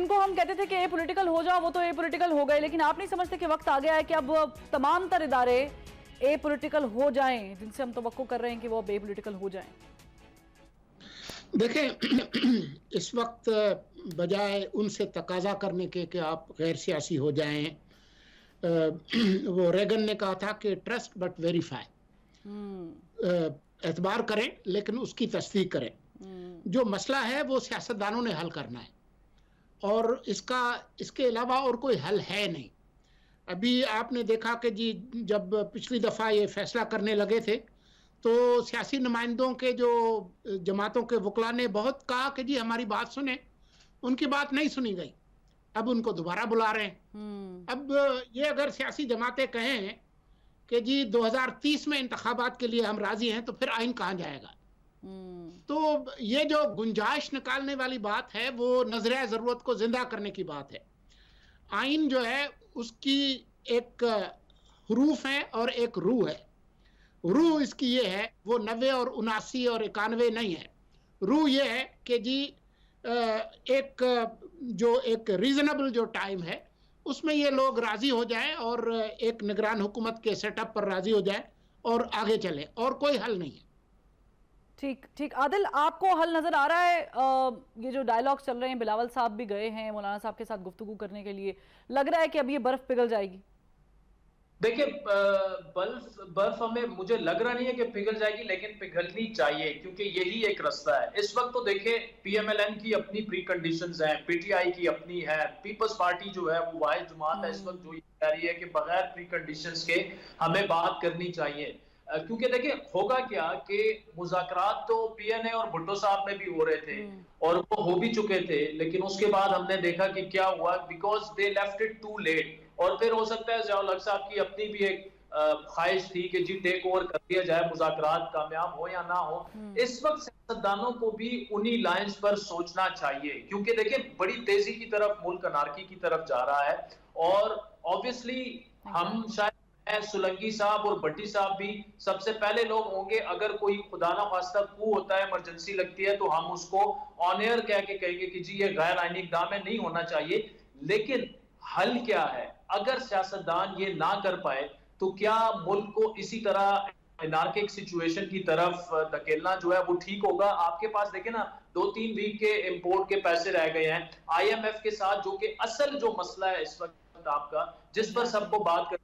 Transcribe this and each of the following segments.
जिनको हम कहते थे कि ए पॉलिटिकल हो जाओ, वो तो ए पॉलिटिकल हो गए, लेकिन आप नहीं समझते कि वक्त आ गया है कि अब तमाम तर इदारे ए पॉलिटिकल हो जाएं, जिनसे हम तवक्को कर रहे हैं कि वो अब ए पॉलिटिकल हो जाएं? देखें, इस वक्त बजाय उनसे तकाजा करने के कि आप गैर सियासी हो जाएं, वो रेगन ने कहा था कि ट्रस्ट बट वेरीफाई, एतबार करें लेकिन उसकी तस्दीक करें। जो मसला है वो सियासतदानों ने हल करना है और इसके अलावा और कोई हल है नहीं। अभी आपने देखा कि जी जब पिछली दफ़ा ये फैसला करने लगे थे तो सियासी नुमाइंदों के जो जमातों के वकला ने बहुत कहा कि जी हमारी बात सुने, उनकी बात नहीं सुनी गई। अब उनको दोबारा बुला रहे हैं। अब ये अगर सियासी जमातें कहें कि जी 2030 में इंतखाबात के लिए हम राजी हैं, तो फिर आइन कहाँ जाएगा? तो ये जो गुंजाइश निकालने वाली बात है वो नजरिया ज़रूरत को जिंदा करने की बात है। आइन जो है उसकी एक हरूफ है और एक रूह है। रूह इसकी ये है, वो 90 और 79 और 91 नहीं है। रूह ये है कि जी एक रीजनेबल जो टाइम है उसमें ये लोग राजी हो जाएं और एक निगरान हुकूमत के सेटअप पर राजी हो जाएं और आगे चले, और कोई हल नहीं है। ठीक ठीक। आदिल, आपको हल नजर आ रहा है? ये जो डायलॉग चल रहे हैं, बिलावल साहब भी गए हैं मौलाना साहब के साथ गुफ्तगू करने के लिए, लग रहा है कि अब ये बर्फ पिघल जाएगी? देखिए, बर्फ हमें, मुझे लग रहा नहीं है कि पिघल जाएगी, लेकिन पिघलनी चाहिए क्योंकि यही एक रास्ता है। इस वक्त तो देखिए पीएमएलएन की अपनी प्री कंडीशंस हैं, पीटीआई की अपनी है, पीपल्स पार्टी जो है वो वाहिद जमात है इस वक्त जो ये कह रही है कि बगैर प्री कंडीशंस के हमें बात करनी चाहिए। क्योंकि देखिए होगा क्या कि मुज़ाकरात तो पीएनए और भुट्टो साहब में भी हो रहे थे और वो हो भी चुके थे, लेकिन उसके बाद हमने देखा कि क्या हुआ, because they left it too late. और फिर हो सकता है ज़ियाउल हक साहब की अपनी भी एक ख्वाहिश थी कि जी टेक ओवर कर दिया जाए, मुज़ाकरात कामयाब हो या ना हो। इस वक्त सियासतदानों को भी उन्हीं लाइंस पर सोचना चाहिए, क्योंकि देखिए बड़ी तेजी की तरफ मुल्क अनारकी की तरफ जा रहा है। और ऑब्वियसली हम शायद सुलंगी साहब और भट्टी साहब भी सबसे पहले लोग होंगे, अगर कोई खुदा ना खास्ता कू होता है, इमरजेंसी लगती है, तो हम उसको ऑन एयर कह के कहेंगे कि जी ये गैर आईनी इक़दाम है, नहीं होना चाहिए। लेकिन हल क्या है? अगर सियासतदान ये ना कर पाए तो क्या मुल्क को इसी तरह एनार्किक सिचुएशन की तरफ धकेलना जो है वो ठीक होगा? आपके पास देखे ना 2-3 वीक के इंपोर्ट के पैसे रह गए हैं आईएमएफ के साथ, जो कि असल जो मसला है इस वक्त आपका, जिस पर सबको बात कर,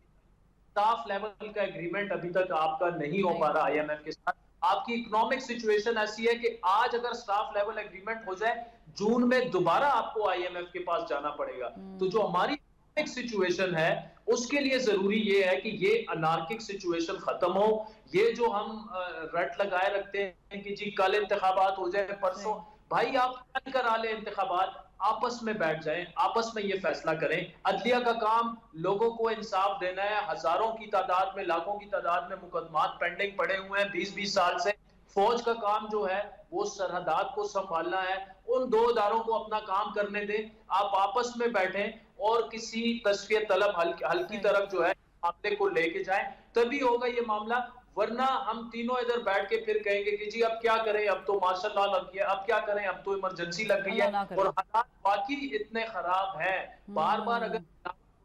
स्टाफ लेवल का एग्रीमेंट अभी तक आपका नहीं हो पा रहा आईएमएफ के साथ। आपकी इकोनॉमिक सिचुएशन ऐसी है कि आज अगर स्टाफ लेवल एग्रीमेंट हो जाए, जून में दोबारा आपको आईएमएफ के पास जाना पड़ेगा। तो जो हमारी इकोनॉमिक सिचुएशन है उसके लिए जरूरी ये है कि ये अनार्किक सिचुएशन खत्म हो। ये जो हम रट लगाए रखते हैं कि जी कल इंतखाबात हो जाए, परसों, भाई आप कल करा ले इंतखाबात, आपस में बैठ जाएं, आपस में ये फैसला करें। अदलिया का काम लोगों को इंसाफ देना है। हजारों की तादाद में, लाखों की तादाद में मुकदमात पेंडिंग पड़े हुए हैं 20-20 साल से। फौज का काम जो है वो सरहदात को संभालना है। उन दो इदारों को अपना काम करने दें, आप आपस में बैठें और किसी तस्फियत तलब हल की तरफ जो है मामले को लेके जाएं, तभी होगा ये मामला। वरना हम तीनों इधर बैठ के फिर कहेंगे कि जी अब क्या करें, अब तो मार्शल लॉ लग गया, अब क्या करें, अब तो इमरजेंसी लग गई है, और हालात बाकी इतने खराब हैं। बार बार अगर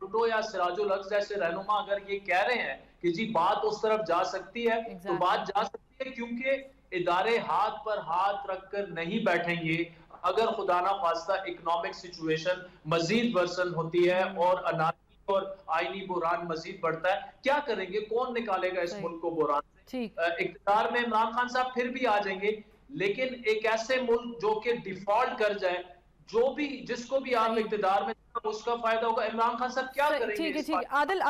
भुट्टो या सिराजुल हक जैसे रहनुमा अगर ये कह रहे हैं कि जी बात उस तरफ जा सकती है, तो बात जा सकती है, क्योंकि इदारे हाथ पर हाथ रखकर नहीं बैठेंगे। अगर खुदा ना खास्ता इकोनॉमिक सिचुएशन मजीद वर्सन होती है और अनार्की और आईनी बुहरान मजीद बढ़ता है, क्या करेंगे? कौन निकालेगा इस मुल्क को बुहरान से? इक़्तिदार में इमरान खान साहब फिर भी आ जाएंगे, लेकिन एक ऐसे मुल्क जो कि डिफॉल्ट कर जाए, जो भी जिसको भी आप इक़्तिदार में उसका फायदा होगा। इमरान खान साहब क्या करेंगे? ठीक है। आदिल,